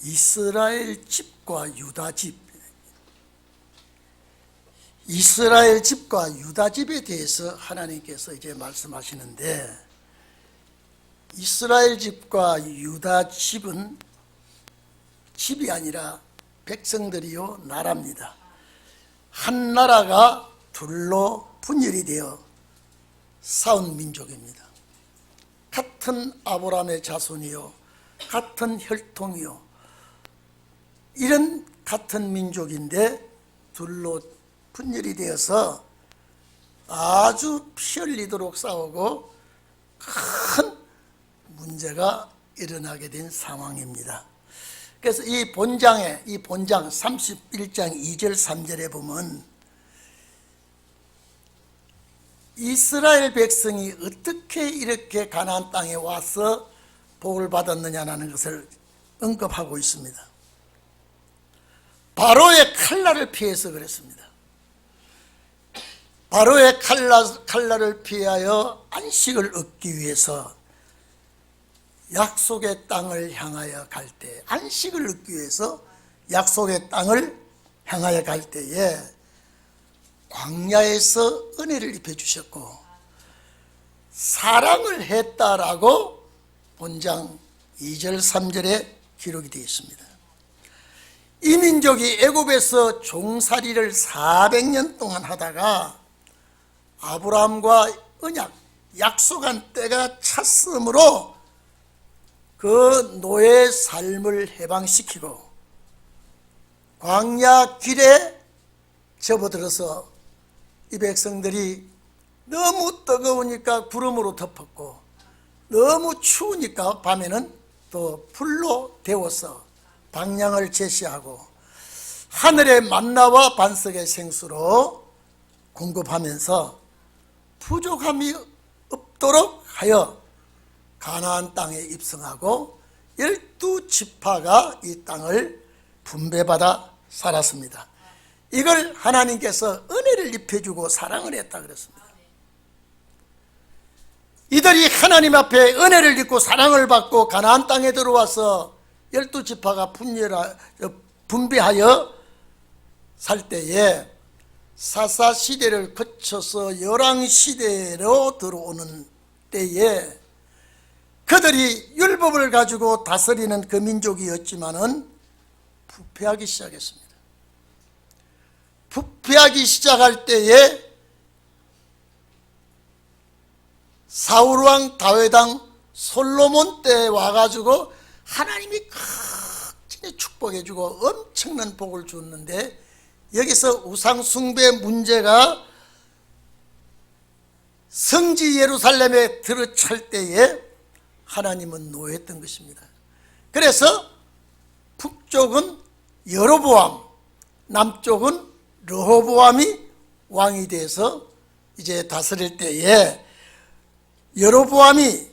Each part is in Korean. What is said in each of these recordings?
이스라엘 집과 유다 집, 이스라엘 집과 유다 집에 대해서 하나님께서 이제 말씀하시는데, 이스라엘 집과 유다 집은 집이 아니라 백성들이요 나라입니다. 한 나라가 둘로 분열이 되어 싸운 민족입니다. 같은 아브라함의 자손이요, 같은 혈통이요, 이런 같은 민족인데 둘로 분열이 되어서 아주 피 흘리도록 싸우고 큰 문제가 일어나게 된 상황입니다. 그래서 이 본장 31장 2절 3절에 보면 이스라엘 백성이 어떻게 이렇게 가나안 땅에 와서 복을 받았느냐는 것을 언급하고 있습니다. 바로의 칼날을 피해서 그랬습니다. 바로의 칼날을 피하여 안식을 얻기 위해서 약속의 땅을 향하여 갈 때, 안식을 얻기 위해서 약속의 땅을 향하여 갈 때에 광야에서 은혜를 입혀 주셨고 사랑을 했다라고 본장 2절 3절에 기록이 되어 있습니다. 이 민족이 애굽에서 종살이를 400년 동안 하다가 아브라함과 언약, 약속한 때가 찼으므로 그 노예 삶을 해방시키고 광야 길에 접어들어서 이 백성들이 너무 뜨거우니까 구름으로 덮었고 너무 추우니까 밤에는 또 불로 데워서 방향을 제시하고 하늘의 만나와 반석의 생수로 공급하면서 부족함이 없도록 하여 가나안 땅에 입성하고 12지파가 이 땅을 분배받아 살았습니다. 이걸 하나님께서 은혜를 입혀주고 사랑을 했다 그랬습니다. 이들이 하나님 앞에 은혜를 입고 사랑을 받고 가나안 땅에 들어와서 12지파가 분배하여 살 때에 사사시대를 거쳐서 열왕시대로 들어오는 때에 그들이 율법을 가지고 다스리는 그 민족이었지만은 부패하기 시작했습니다. 부패하기 시작할 때에 사울왕, 다윗왕, 솔로몬 때 와가지고 하나님이 크게 축복해주고 엄청난 복을 줬는데 여기서 우상숭배 문제가 성지 예루살렘에 들어찰 때에 하나님은 노했던 것입니다. 그래서 북쪽은 여로보암, 남쪽은 르호보암이 왕이 돼서 이제 다스릴 때에 여로보암이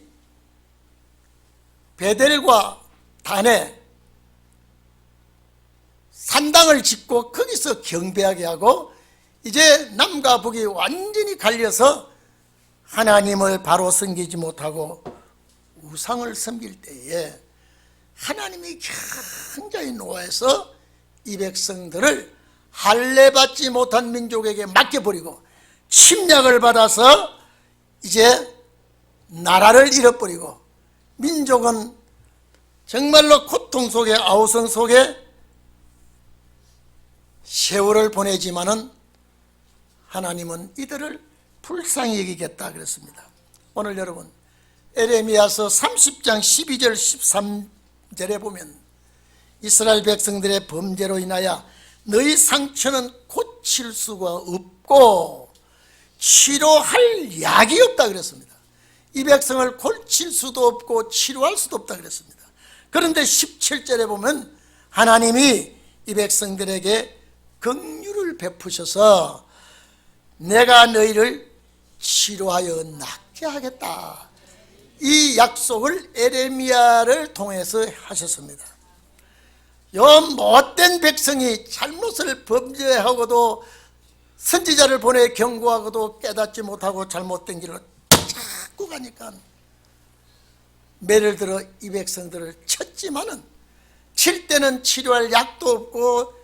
베델과 단에 산당을 짓고 거기서 경배하게 하고 이제 남과 북이 완전히 갈려서 하나님을 바로 섬기지 못하고 우상을 섬길 때에 하나님이 굉장히 노해서 이 백성들을 할례받지 못한 민족에게 맡겨버리고 침략을 받아서 이제 나라를 잃어버리고 민족은 정말로 고통 속에 아우성 속에 세월을 보내지만은 하나님은 이들을 불쌍히 여기겠다 그랬습니다. 오늘 여러분 에레미야서 30장 12절 13절에 보면 이스라엘 백성들의 범죄로 인하여 너희 상처는 고칠 수가 없고 치료할 약이 없다 그랬습니다. 이 백성을 고칠 수도 없고 치료할 수도 없다 그랬습니다. 그런데 17절에 보면 하나님이 이 백성들에게 긍휼을 베푸셔서 내가 너희를 치료하여 낫게 하겠다, 이 약속을 에레미야를 통해서 하셨습니다. 요 못된 백성이 잘못을 범죄하고도 선지자를 보내 경고하고도 깨닫지 못하고 잘못된 길로 자꾸 가니까 매를 들어 이 백성들을 쳤지만은 칠 때는 치료할 약도 없고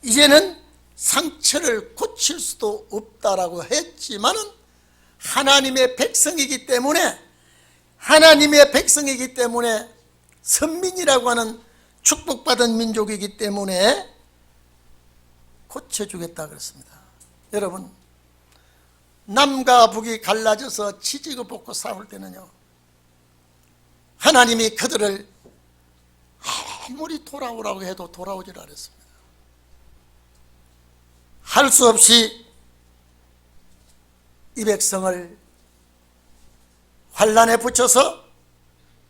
이제는 상처를 고칠 수도 없다라고 했지만은 하나님의 백성이기 때문에 선민이라고 하는 축복받은 민족이기 때문에 고쳐주겠다 그랬습니다. 여러분, 남과 북이 갈라져서 치지고 볶고 싸울 때는요, 하나님이 그들을 아무리 돌아오라고 해도 돌아오질 않았습니다. 할 수 없이 이 백성을 환난에 붙여서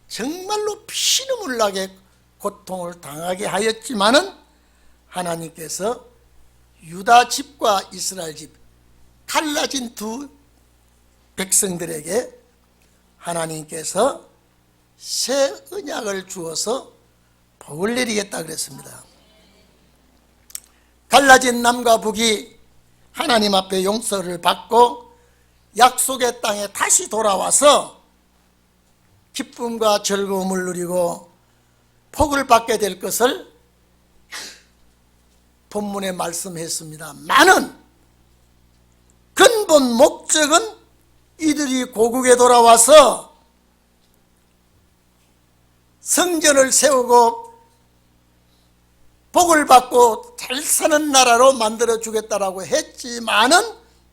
정말로 피눈물 나게 고통을 당하게 하였지만은 하나님께서 유다 집과 이스라엘 집 갈라진 두 백성들에게 하나님께서 새 언약을 주어서 복을 내리겠다 그랬습니다. 갈라진 남과 북이 하나님 앞에 용서를 받고 약속의 땅에 다시 돌아와서 기쁨과 즐거움을 누리고 복을 받게 될 것을 본문에 말씀했습니다만은 근본 목적은 이들이 고국에 돌아와서 성전을 세우고 복을 받고 잘 사는 나라로 만들어 주겠다라고 했지만은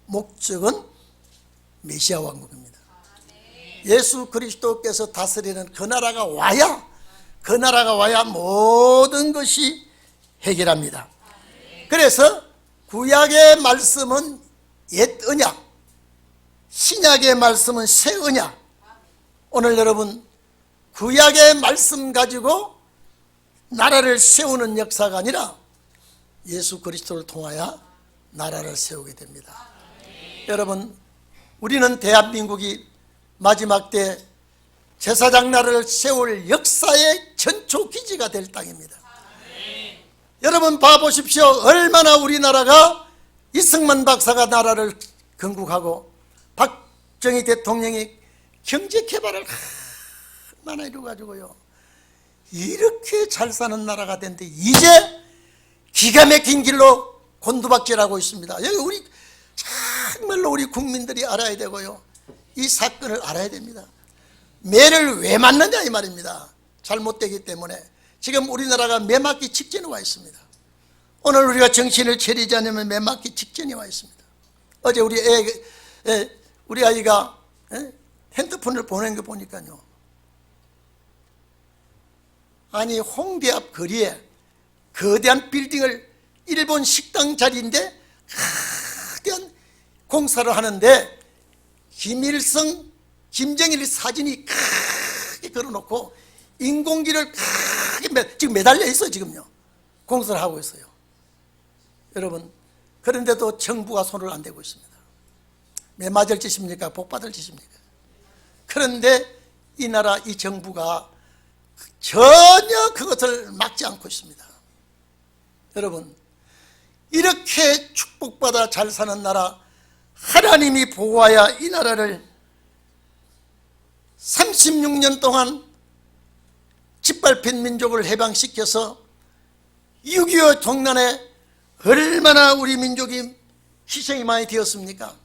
목적은 메시아 왕국입니다. 예수 그리스도께서 다스리는 그 나라가 와야 모든 것이 해결합니다. 그래서 구약의 말씀은 옛 언약, 신약의 말씀은 새 언약. 오늘 여러분, 구약의 말씀 가지고 나라를 세우는 역사가 아니라 예수 그리스도를 통하여 나라를 세우게 됩니다. 여러분, 우리는 대한민국이 마지막 때 제사장 나라를 세울 역사의 전초기지가 될 땅입니다. 여러분 봐보십시오. 얼마나 우리나라가 이승만 박사가 나라를 건국하고 박정희 대통령이 경제개발을 얼마나 이루어가지고요, 이렇게 잘 사는 나라가 됐는데 이제 기가 막힌 길로 곤두박질하고 있습니다. 여기 우리 정말로 우리 국민들이 알아야 되고요, 이 사건을 알아야 됩니다. 매를 왜 맞느냐 이 말입니다. 잘못되기 때문에 지금 우리나라가 매 맞기 직전에 와 있습니다. 오늘 우리가 정신을 차리지 않으면 매 맞기 직전에 와 있습니다. 어제 우리 아이가 핸드폰을 보낸 거 보니까요, 아니 홍대 앞 거리에 거대한 빌딩을, 일본 식당 자리인데 거대한 공사를 하는데 김일성, 김정일 사진이 크게 걸어놓고 인공기를 크게 지금 매달려 있어요. 지금요 공사를 하고 있어요. 여러분, 그런데도 정부가 손을 안 대고 있습니다. 매 맞을 짓입니까? 복 받을 짓입니까? 그런데 이 나라 이 정부가 전혀 그것을 막지 않고 있습니다. 여러분, 이렇게 축복받아 잘 사는 나라, 하나님이 보호하여 이 나라를 36년 동안 짓밟힌 민족을 해방시켜서 6.25 동란에 얼마나 우리 민족이 희생이 많이 되었습니까?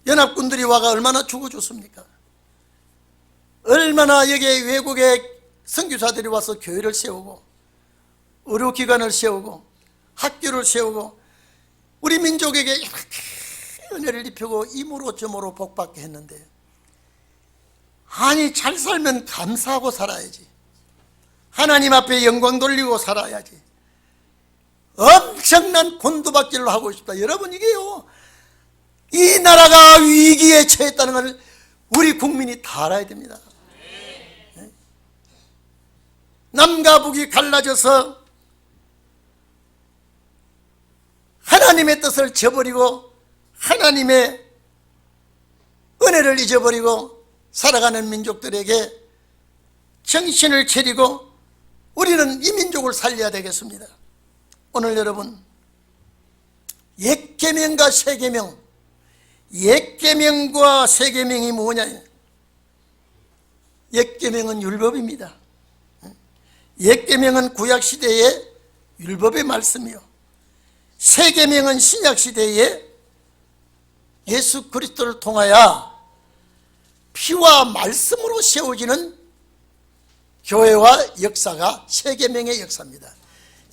연합군들이 와가 얼마나 죽어줬습니까? 얼마나 여기에 외국의 선교사들이 와서 교회를 세우고 의료기관을 세우고 학교를 세우고 우리 민족에게 이렇게 은혜를 입히고 이모로 저모로 복받게 했는데, 아니 잘 살면 감사하고 살아야지, 하나님 앞에 영광 돌리고 살아야지, 엄청난 곤두박질을 하고 있습니다. 여러분, 이게요, 이 나라가 위기에 처했다는 것을 우리 국민이 다 알아야 됩니다. 남과 북이 갈라져서 하나님의 뜻을 저버리고 하나님의 은혜를 잊어버리고 살아가는 민족들에게 정신을 차리고 우리는 이 민족을 살려야 되겠습니다. 오늘 여러분, 옛 계명과 새 계명, 옛 계명과 새 계명이 뭐냐? 옛 계명은 율법입니다. 옛 계명은 구약 시대의 율법의 말씀이요, 새 계명은 신약 시대의 예수 그리스도를 통하여 피와 말씀으로 세워지는 교회와 역사가 새 계명의 역사입니다.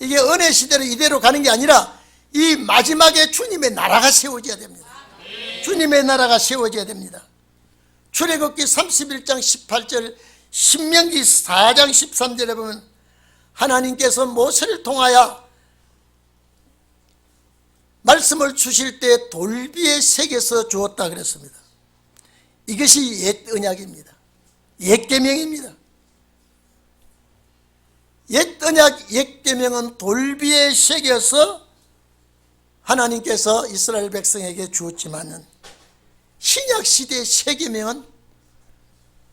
이게 은혜 시대로 이대로 가는 게 아니라 이 마지막에 주님의 나라가 세워져야 됩니다. 주님의 나라가 세워져야 됩니다. 출애굽기 31장 18절, 신명기 4장 13절에 보면 하나님께서 모세를 통하여 말씀을 주실 때 돌비에 새겨서 주었다 그랬습니다. 이것이 옛 언약입니다. 옛 계명입니다. 옛 언약, 옛 계명은 돌비에 새겨서 하나님께서 이스라엘 백성에게 주었지만은 신약 시대의 새 계명은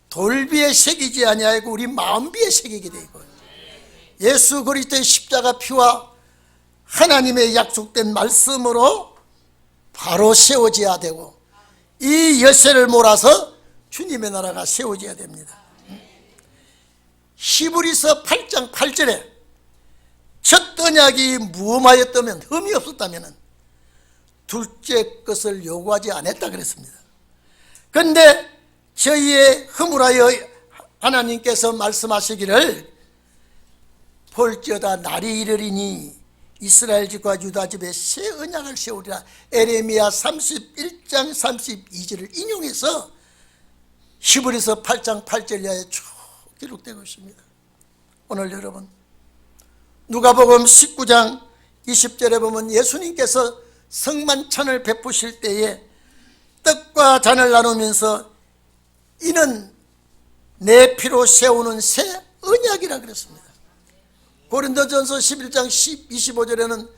돌비에 새기지 아니하고 우리 마음비에 새기게 되어 있고요, 예수 그리스도의 십자가 피와 하나님의 약속된 말씀으로 바로 세워져야 되고, 이 열쇠를 몰아서 주님의 나라가 세워져야 됩니다. 히브리서 8장 8절에 첫 언약이 무엄하였다면, 흠이 없었다면 둘째 것을 요구하지 않았다 그랬습니다. 그런데 저희의 흠을 하여 하나님께서 말씀하시기를 볼지어다 날이 이르리니 이스라엘 집과 유다 집에 새 언약을 세우리라, 에레미야 31장 32절을 인용해서 히브리서 8장 8절에 쭉 기록되고 있습니다. 오늘 여러분, 누가복음 19장 20절에 보면 예수님께서 성만찬을 베푸실 때에 떡과 잔을 나누면서 이는 내 피로 세우는 새 언약이라 그랬습니다. 고린도전서 11장 25절에는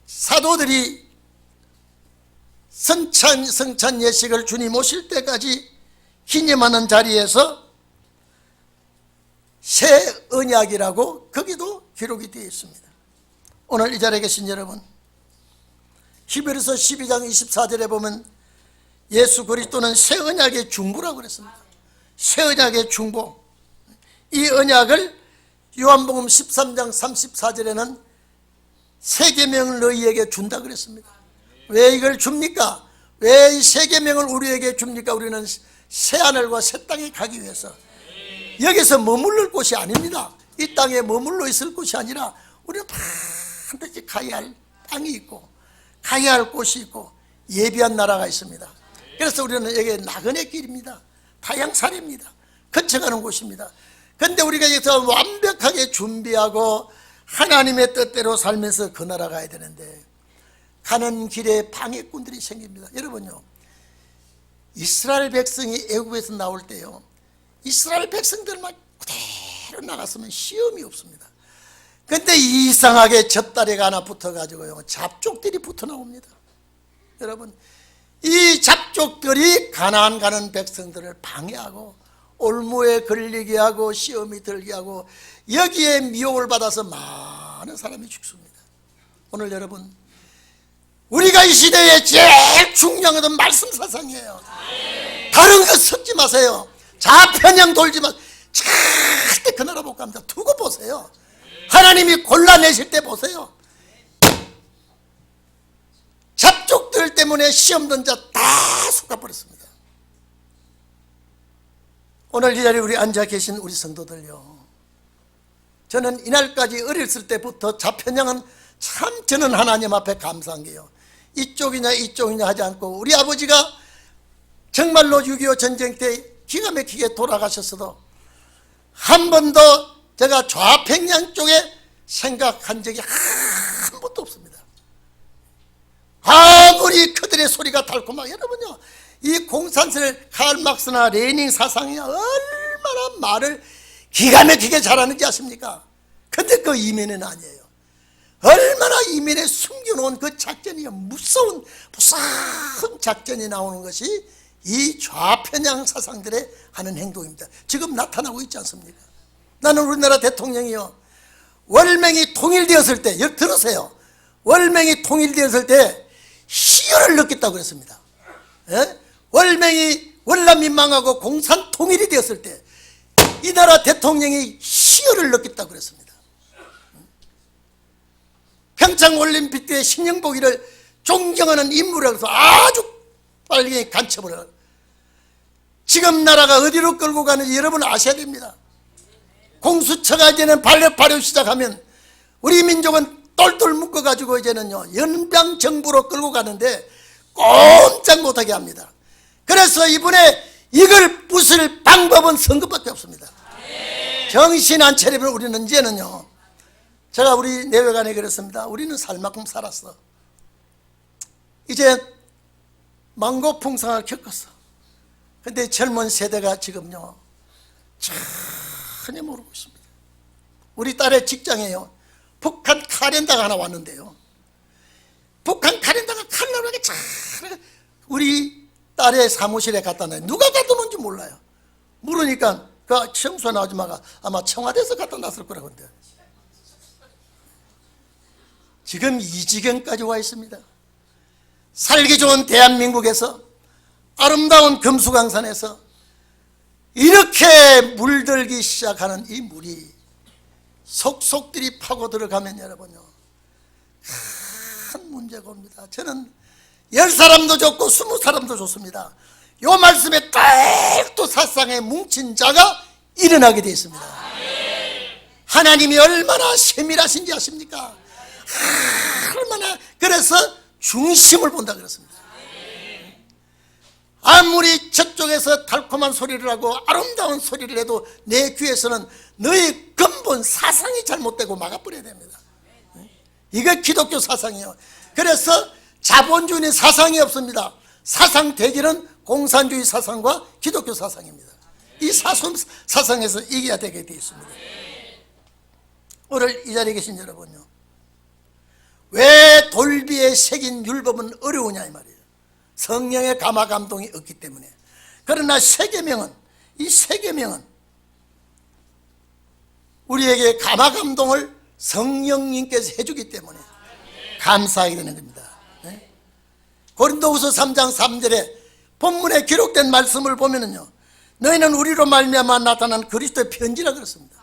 사도들이 성찬 예식을 주님 오실 때까지 기념하는 자리에서 새 언약이라고 거기도 기록이 되어 있습니다. 오늘 이 자리에 계신 여러분, 히브리서 12장 24절에 보면 예수 그리스도는 새 언약의 중보라고 그랬습니다. 새 언약의 중보. 이 언약을 요한복음 13장 34절에는 새 계명을 너희에게 준다 그랬습니다. 왜 이걸 줍니까? 왜 이 새 계명을 우리에게 줍니까? 우리는 새 하늘과 새 땅에 가기 위해서. 여기서 머물러 곳이 아닙니다. 이 땅에 머물러 있을 곳이 아니라 우리는 반드시 가야 할 땅이 있고 가야 할 곳이 있고 예비한 나라가 있습니다. 그래서 우리는 여기 나그네 길입니다. 타향살입니다. 거쳐가는 곳입니다. 그런데 우리가 여기서 완벽하게 준비하고 하나님의 뜻대로 살면서 그 나라 가야 되는데 가는 길에 방해꾼들이 생깁니다. 여러분요, 이스라엘 백성이 애굽에서 나올 때요, 이스라엘 백성들만 그대로 나갔으면 시험이 없습니다. 그런데 이상하게 젖다리가 하나 붙어가지고요, 잡족들이 붙어 나옵니다. 여러분, 이 잡족들이 가나안 가는 백성들을 방해하고 올무에 걸리게 하고 시험이 들게 하고 여기에 미혹을 받아서 많은 사람이 죽습니다. 오늘 여러분, 우리가 이 시대에 제일 중요한 것은 말씀 사상이에요. 다른 거 섞지 마세요. 좌편향 돌지 마세요. 절대 그 나라 못 갑니다. 두고 보세요. 하나님이 골라내실 때 보세요. 잡족들 때문에 시험 던져 다 속아버렸습니다. 오늘 이 자리에 우리 앉아 계신 우리 성도들요, 저는 이날까지 어렸을 때부터 좌편향은 참 저는 하나님 앞에 감사한 게요, 이쪽이냐 이쪽이냐 하지 않고 우리 아버지가 정말로 6.25 전쟁 때 기가 막히게 돌아가셨어도 한 번도 제가 좌편향 쪽에 생각한 적이 한 번도 없습니다. 아무리 그들의 소리가 달콤하고, 여러분요, 이 공산주의 칼막스나 레닌 사상이 얼마나 말을 기가 막히게 잘하는지 아십니까? 근데 그 이면은 아니에요. 얼마나 이면에 숨겨놓은 그 작전이 무서운 작전이 나오는 것이 이 좌편향 사상들의 하는 행동입니다. 지금 나타나고 있지 않습니까? 나는 우리나라 대통령이요, 월맹이 통일되었을 때, 여기 들으세요, 월맹이 통일되었을 때 희열을 느꼈다고 그랬습니다. 예? 월맹이 월남이 망하고 공산 통일이 되었을 때 이 나라 대통령이 희열을 느꼈다고 그랬습니다. 평창올림픽 때 신영복이를 존경하는 인물이라서 아주 빨리 간첩을 해요. 지금 나라가 어디로 끌고 가는지 여러분 아셔야 됩니다. 공수처가 이제는 발효 시작하면 우리 민족은 똘똘 묶어가지고 이제는요 연방정부로 끌고 가는데 꼼짝 못하게 합니다. 그래서 이번에 이걸 부술 방법은 선거밖에 없습니다. 정신 안 차리면 우리는 이제는요, 제가 우리 내외관에 그랬습니다. 우리는 살 만큼 살았어. 이제 망고풍상을 겪었어. 근데 젊은 세대가 지금요 전혀 모르고 있습니다. 우리 딸의 직장에요 북한 카렌다가 하나 왔는데요, 북한 카렌다가 칼날하게 잘 우리 딸의 사무실에 갖다 놔요. 누가 갖다 놓은지 몰라요. 물으니까 그 청소한 아줌마가 아마 청와대에서 갖다 놨을 거라고 한대요. 지금 이 지경까지 와 있습니다. 살기 좋은 대한민국에서, 아름다운 금수강산에서 이렇게 물들기 시작하는 이 물이 속속들이 파고 들어가면 여러분요 큰 문제가 옵니다. 저는 10사람도 좋고 20사람도 좋습니다. 요 말씀에 딱 또 사상에 뭉친 자가 일어나게 되어 있습니다. 하나님이 얼마나 세밀하신지 아십니까? 얼마나, 그래서 중심을 본다 그랬습니다. 아무리 저쪽에서 달콤한 소리를 하고 아름다운 소리를 해도 내 귀에서는 너의 근본 사상이 잘못되고 막아버려야 됩니다. 이게 기독교 사상이에요. 그래서 자본주의는 사상이 없습니다. 사상 대결은 공산주의 사상과 기독교 사상입니다. 이 사상에서 이겨야 되게 되어 있습니다. 오늘 이 자리에 계신 여러분요, 왜 돌비에 새긴 율법은 어려우냐 이 말이에요. 성령의 감화 감동이 없기 때문에. 그러나 세계명은, 이 세계명은 우리에게 감화 감동을 성령님께서 해주기 때문에 감사하게 되는 겁니다. 고린도후서 3장 3절에 본문에 기록된 말씀을 보면은요, 너희는 우리로 말미암아 나타난 그리스도의 편지라 그랬습니다.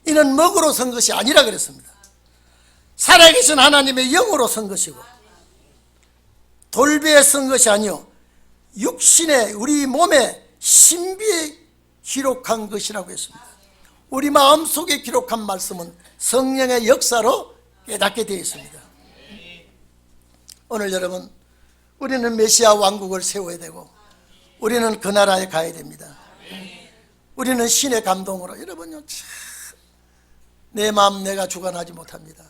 이는 먹으로 선 것이 아니라 그랬습니다. 살아계신 하나님의 영으로 선 것이고 돌비에 선 것이 아니요 육신의 우리 몸의 신비에 기록한 것이라고 했습니다. 우리 마음속에 기록한 말씀은 성령의 역사로 깨닫게 되어 있습니다. 오늘 여러분, 우리는 메시아 왕국을 세워야 되고 우리는 그 나라에 가야 됩니다. 우리는 신의 감동으로, 여러분요, 내 마음 내가 주관하지 못합니다.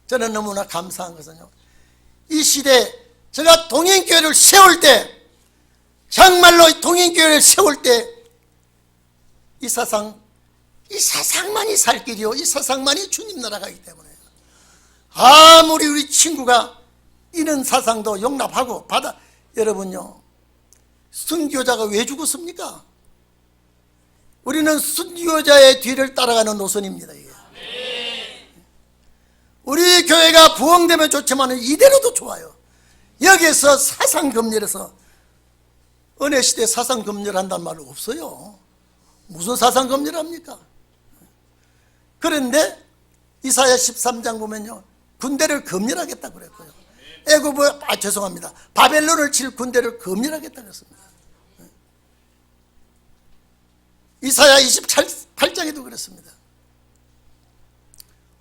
저는 너무나 감사한 것은요, 이 시대에 제가 동행교회를 세울 때, 정말로 동행교회를 세울 때 이 사상만이 살 길이요, 이 사상만이 주님 나라가기 때문에 아무리 우리 친구가 이런 사상도 용납하고 받아, 여러분요, 순교자가 왜 죽었습니까? 우리는 순교자의 뒤를 따라가는 노선입니다. 이게. 우리 교회가 부흥되면 좋지만 이대로도 좋아요. 여기에서 사상검열해서, 은혜시대 사상검열한다는 말 없어요. 무슨 사상검열합니까? 그런데 이사야 13장 보면요, 군대를 검열하겠다고 그랬고요, 죄송합니다, 바벨론을 칠 군대를 검열하겠다고 했습니다. 이사야 28장에도 그랬습니다.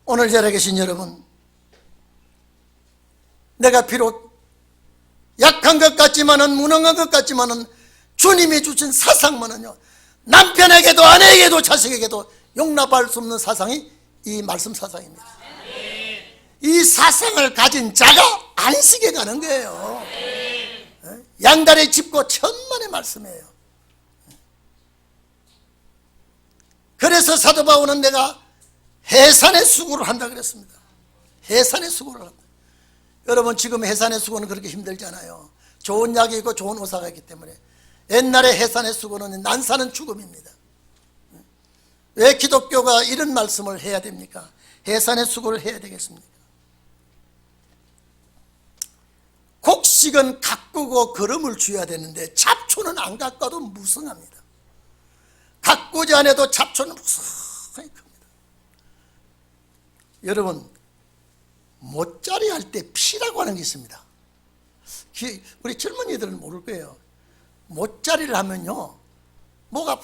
오늘 자리에 계신 여러분, 내가 비록 약한 것 같지만은, 무능한 것 같지만은 주님이 주신 사상만은요, 남편에게도 아내에게도 자식에게도 용납할 수 없는 사상이 이 말씀 사상입니다. 이 사상을 가진 자가 안식에 가는 거예요. 양다리 짚고 천만의 말씀이에요. 그래서 사도 바울은 내가 해산의 수고를 한다 그랬습니다. 해산의 수고를 한다. 여러분, 지금 해산의 수고는 그렇게 힘들지 않아요. 좋은 약이 있고 좋은 의사가 있기 때문에. 옛날에 해산의 수고는 난사는 죽음입니다. 왜 기독교가 이런 말씀을 해야 됩니까? 해산의 수고를 해야 되겠습니까? 곡식은 가꾸고 거름을 줘야 되는데 잡초는 안 가꿔도 무성합니다. 가꾸지 않아도 잡초는 무성하게 큽니다. 여러분, 못자리 할 때 피라고 하는 게 있습니다. 우리 젊은이들은 모를 거예요. 못자리를 하면요, 뭐가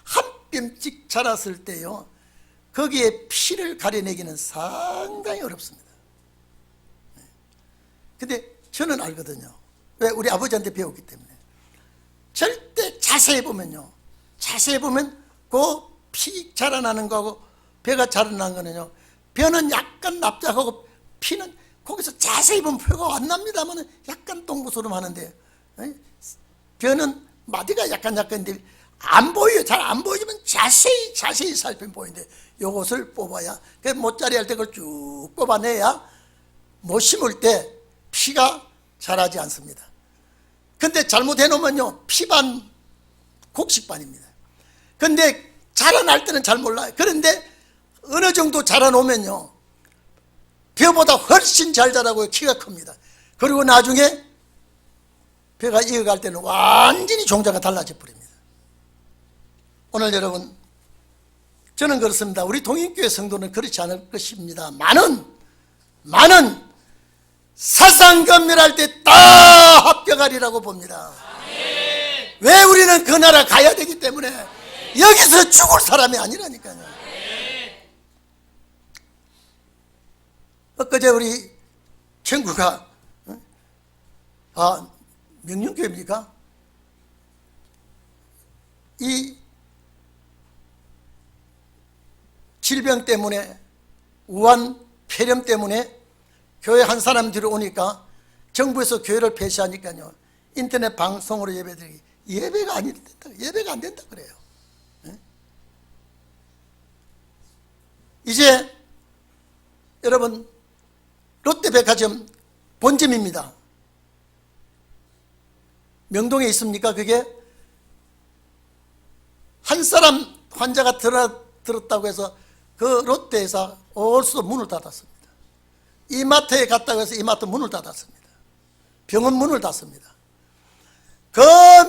한 뼘씩 자랐을 때요, 거기에 피를 가려내기는 상당히 어렵습니다. 근데 저는 알거든요. 왜? 우리 아버지한테 배웠기 때문에. 절대 자세히 보면요, 자세히 보면 그 피 자라나는 거하고 벼가 자라나는 거는요, 벼는 약간 납작하고 피는 거기서 자세히 보면 표가 안 납니다만 약간 동부스름 하는데, 벼는 마디가 약간인데 안 보여요. 잘 안 보이지만 자세히 살피면 보이는데, 요것을 뽑아야, 그 못자리 할 때 그걸 쭉 뽑아내야 못 심을 때 피가 자라지 않습니다. 근데 잘못해 놓으면요, 피반 곡식반입니다. 근데 자라날 때는 잘 몰라요. 그런데 어느 정도 자라놓으면요, 벼보다 훨씬 잘 자라고 키가 큽니다. 그리고 나중에 벼가 이어갈 때는 완전히 종자가 달라져 버립니다. 오늘 여러분, 저는 그렇습니다. 우리 동인교회 성도는 그렇지 않을 것입니다. 많은 사상검열할 때 다 합격하리라고 봅니다. 왜? 우리는 그 나라 가야 되기 때문에. 여기서 죽을 사람이 아니라니까요. 엊그제 우리 친구가, 명륜교회입니까? 이 질병 때문에, 우한 폐렴 때문에 교회 한 사람 들어오니까 정부에서 교회를 폐쇄하니까요, 인터넷 방송으로 예배드리기, 예배가 안 된다 그래요. 이제 여러분, 롯데백화점 본점입니다. 명동에 있습니까? 그게 한 사람 환자가 들었다고 해서 그 롯데에서 올 수도 문을 닫았습니다. 이마트에 갔다고 해서 이마트 문을 닫았습니다. 병원 문을 닫습니다. 그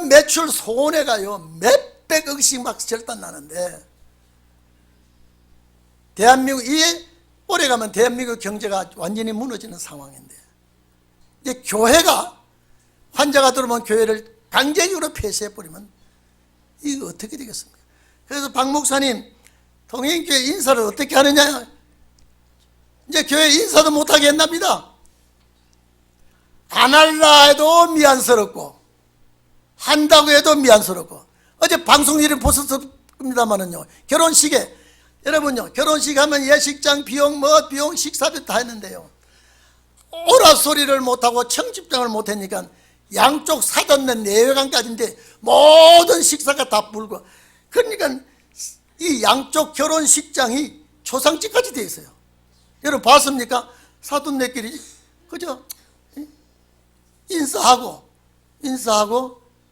매출 손해가요, 몇백억씩 막 절단 나는데, 대한민국, 이게 오래 가면 대한민국 경제가 완전히 무너지는 상황인데, 이제 교회가, 환자가 들어오면 교회를 강제적으로 폐쇄해버리면 이거 어떻게 되겠습니까? 그래서 박 목사님, 동행교회 인사를 어떻게 하느냐, 이제 교회 인사도 못하게 했답니다. 안 할라 해도 미안스럽고, 한다고 해도 미안스럽고. 어제 방송일을 보셨습니다만은요, 결혼식에, 여러분요, 결혼식 하면 예식장 비용, 비용, 식사비 다 했는데요, 오라 소리를 못하고 청집장을 못하니까 양쪽 사돈네 내외관까지인데 모든 식사가 다 불고, 그러니까 이 양쪽 결혼식장이 초상집까지 되어 있어요. 여러분 봤습니까? 사돈네끼리 그저 인사하고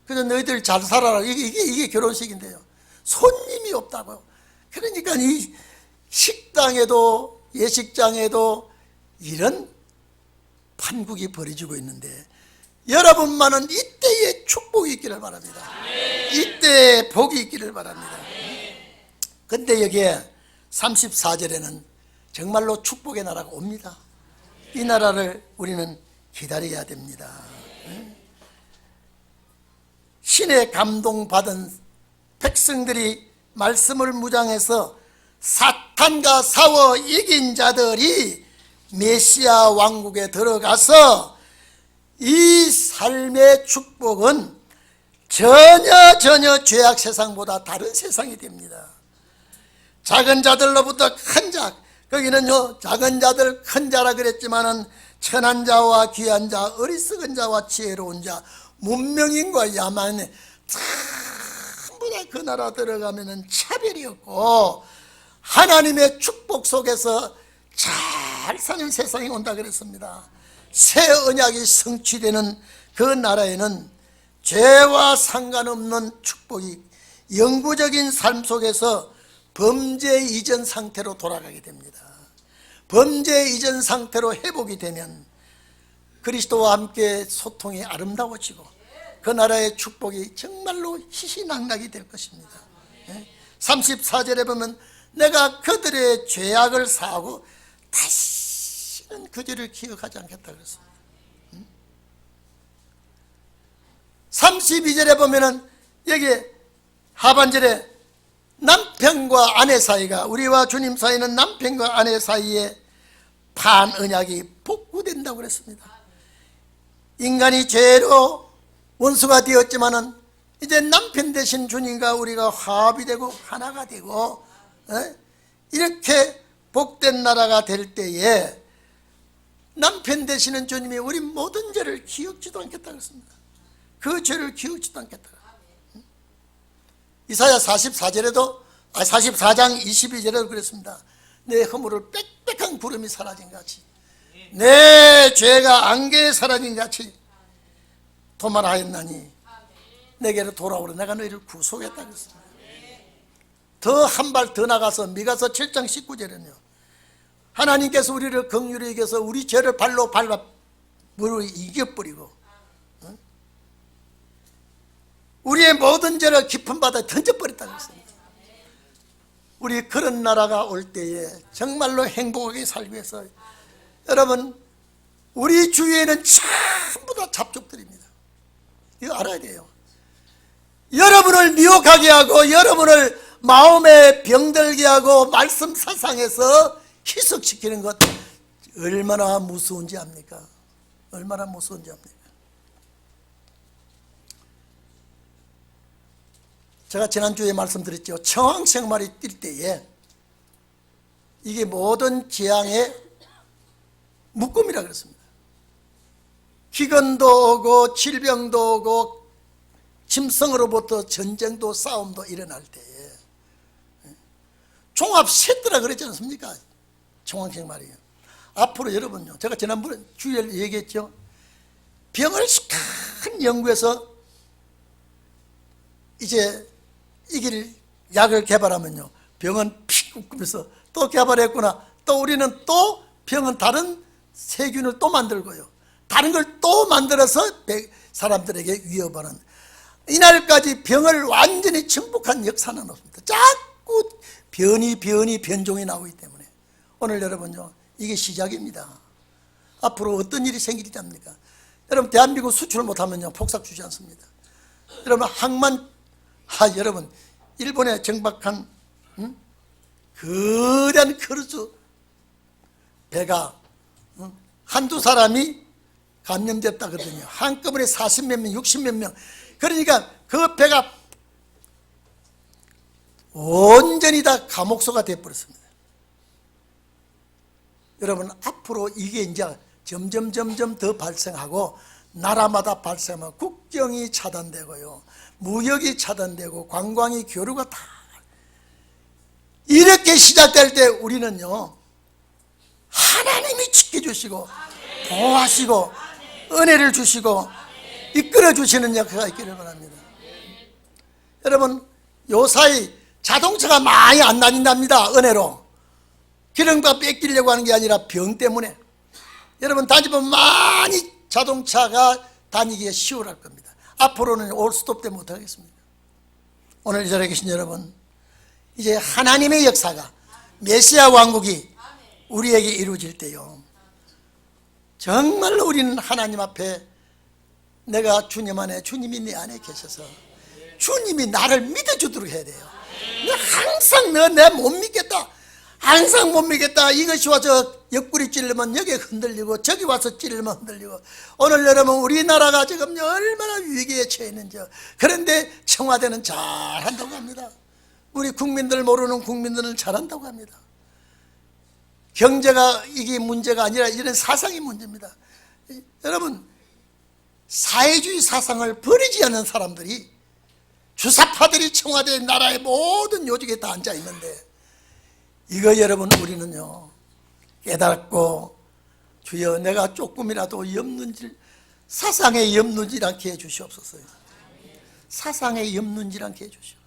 그저 너희들 잘 살아라, 이게 결혼식인데요, 손님이 없다고요. 그러니까 이 식당에도 예식장에도 이런 판국이 벌어지고 있는데, 여러분만은 이때의 축복이 있기를 바랍니다. 이때의 복이 있기를 바랍니다. 근데 여기에 34절에는 정말로 축복의 나라가 옵니다. 이 나라를 우리는 기다려야 됩니다. 신의 감동받은 백성들이 말씀을 무장해서 사탄과 싸워 이긴 자들이 메시아 왕국에 들어가서 이 삶의 축복은 전혀 죄악 세상보다 다른 세상이 됩니다. 작은 자들로부터 큰 자, 거기는요, 작은 자들 큰 자라 그랬지만은 천한 자와 귀한 자, 어리석은 자와 지혜로운 자, 문명인과 야만인 전부 다 그 나라 들어가면은 차별이 없고 하나님의 축복 속에서 잘 사는 세상이 온다 그랬습니다. 새 언약이 성취되는 그 나라에는 죄와 상관없는 축복이 영구적인 삶 속에서 범죄 이전 상태로 돌아가게 됩니다. 범죄 이전 상태로 회복이 되면 그리스도와 함께 소통이 아름다워지고 그 나라의 축복이 정말로 희희낙낙이 될 것입니다. 34절에 보면 내가 그들의 죄악을 사하고 다시는 그 죄를 기억하지 않겠다 그랬습니다. 32절에 보면은 여기 하반절에 남편과 아내 사이가, 우리와 주님 사이는 남편과 아내 사이에 반언약이 복구된다고 그랬습니다. 인간이 죄로 원수가 되었지만은 이제 남편 대신 주님과 우리가 화합이 되고 하나가 되고 이렇게 복된 나라가 될 때에 남편 되시는 주님이 우리 모든 죄를 기억지도 않겠다 그랬습니다. 그 죄를 기억지도 않겠다. 이사야 44절에도 44장 22절에도 그랬습니다. 내 허물을 빽빽한 구름이 사라진 같이, 내 죄가 안개에 사라진 같이 도말하였나니 내게로 돌아오라. 내가 너희를 구속했다 그랬습니다. 더 한 발 더 나가서 미가서 7장 19절에는요, 하나님께서 우리를 긍휼히 여겨서 우리 죄를 발로 밟아 물을 이겨버리고 우리의 모든 죄를 깊은 바다에 던져버렸다고 했습니다. 우리 그런 나라가 올 때에 정말로 행복하게 살기 위해서 여러분, 우리 주위에는 전부 다 잡족들입니다. 이거 알아야 돼요. 여러분을 미혹하게 하고 여러분을 마음에 병들게 하고 말씀 사상에서 희석시키는 것 얼마나 무서운지 압니까? 얼마나 무서운지 압니까? 제가 지난주에 말씀드렸죠. 청황생활이 뛸 때에 이게 모든 재앙의 묶음이라 그랬습니다. 기근도 오고 질병도 오고 짐승으로부터 전쟁도 싸움도 일어날 때에 종합 세트라 그랬지 않습니까? 청황생활이요. 앞으로 여러분요, 제가 지난번에 주일에 얘기했죠. 병을 큰 연구해서 이제 이길 약을 개발하면요, 병은 픽 웃으면서 또 개발했구나, 또 우리는 또 병은 다른 세균을 또 만들고요, 다른 걸 또 만들어서 사람들에게 위협하는, 이날까지 병을 완전히 정복한 역사는 없습니다. 자꾸 변종이 나오기 때문에 오늘 여러분요, 이게 시작입니다. 앞으로 어떤 일이 생기지 않습니까? 여러분, 대한민국 수출을 못하면요 폭삭 주지 않습니다. 여러분, 여러분, 일본에 정박한 거대한 크루즈 배가 한두 사람이 감염됐다 그러거든요. 한꺼번에 40몇 명, 60몇 명. 그러니까 그 배가 온전히 다 감옥소가 되어버렸습니다. 여러분, 앞으로 이게 이제 점점 더 발생하고 나라마다 발생하면 국경이 차단되고요, 무역이 차단되고 관광이, 교류가 다 이렇게 시작될 때 우리는요, 하나님이 지켜주시고 보호하시고 은혜를 주시고 이끌어 주시는 역사가 있기를 바랍니다. 여러분, 요사이 자동차가 많이 안 다닌답니다. 은혜로. 기름값 뺏기려고 하는 게 아니라 병 때문에. 여러분, 다니면 많이 자동차가 다니기에 쉬워할 겁니다. 앞으로는 올스톱 때 못하겠습니다. 오늘 이 자리에 계신 여러분, 이제 하나님의 역사가, 메시아 왕국이 우리에게 이루어질 때요, 정말로 우리는 하나님 앞에 내가 주님 안에, 주님이 내 안에 계셔서 주님이 나를 믿어주도록 해야 돼요. 항상 내 못 믿겠다, 항상 못 믿겠다, 이것이 와서 옆구리 찔르면 여기 흔들리고 저기 와서 찔르면 흔들리고. 오늘 여러분, 우리나라가 지금 얼마나 위기에 처해 있는지. 그런데 청와대는 잘한다고 합니다. 우리 국민들 모르는 국민들은 잘한다고 합니다. 경제가 이게 문제가 아니라 이런 사상이 문제입니다. 여러분, 사회주의 사상을 버리지 않는 사람들이, 주사파들이 청와대 나라의 모든 요직에 다 앉아 있는데, 이거 여러분, 우리는요 깨닫고, 주여 내가 조금이라도 엽는질, 사상에 엽는질 않게 해주시옵소서. 사상에 엽는질 않게 해주시옵소서.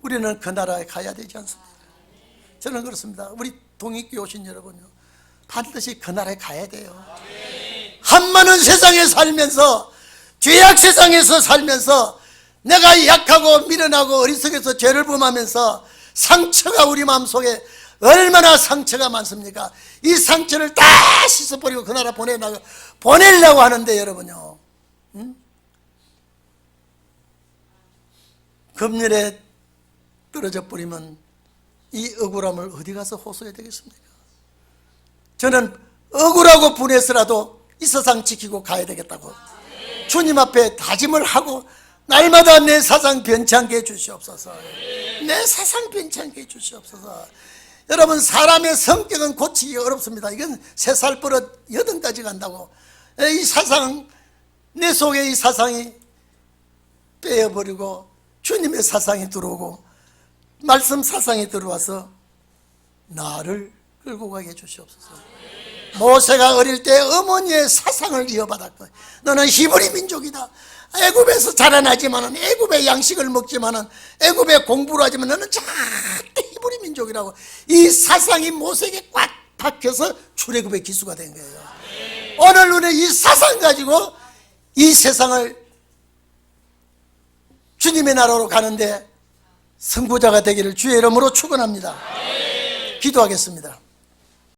우리는 그 나라에 가야 되지 않습니까? 저는 그렇습니다. 우리 동익교회 오신 여러분요, 반드시 그 나라에 가야 돼요. 한많은 세상에 살면서, 죄악 세상에서 살면서 내가 약하고 미련하고 어리석어서 죄를 범하면서 상처가 우리 마음속에 얼마나 상처가 많습니까? 이 상처를 다 씻어버리고 그 나라 보내려고 하는데 여러분요, 금년에 떨어져 버리면 이 억울함을 어디 가서 호소해야 되겠습니까? 저는 억울하고 분해서라도 이 세상 지키고 가야 되겠다고 주님 앞에 다짐을 하고 날마다 내 사상 변찮게 해주시옵소서. 내 사상 변찮게 해주시옵소서. 여러분, 사람의 성격은 고치기 어렵습니다. 이건 3살 버릇 80까지 간다고. 이 사상, 내 속에 이 사상이 빼어버리고 주님의 사상이 들어오고 말씀 사상이 들어와서 나를 끌고 가게 해주시옵소서. 모세가 어릴 때 어머니의 사상을 이어받았고, 너는 히브리 민족이다. 애굽에서 자라나지만은, 애굽의 양식을 먹지만은, 애굽에 공부를 하지만 너는 절대 히브리 민족이라고. 이 사상이 모세에게 꽉 박혀서 출애굽의 기수가 된 거예요. 오늘 우리 이 사상 가지고 이 세상을 주님의 나라로 가는데 선구자가 되기를 주의 이름으로 축원합니다. 기도하겠습니다.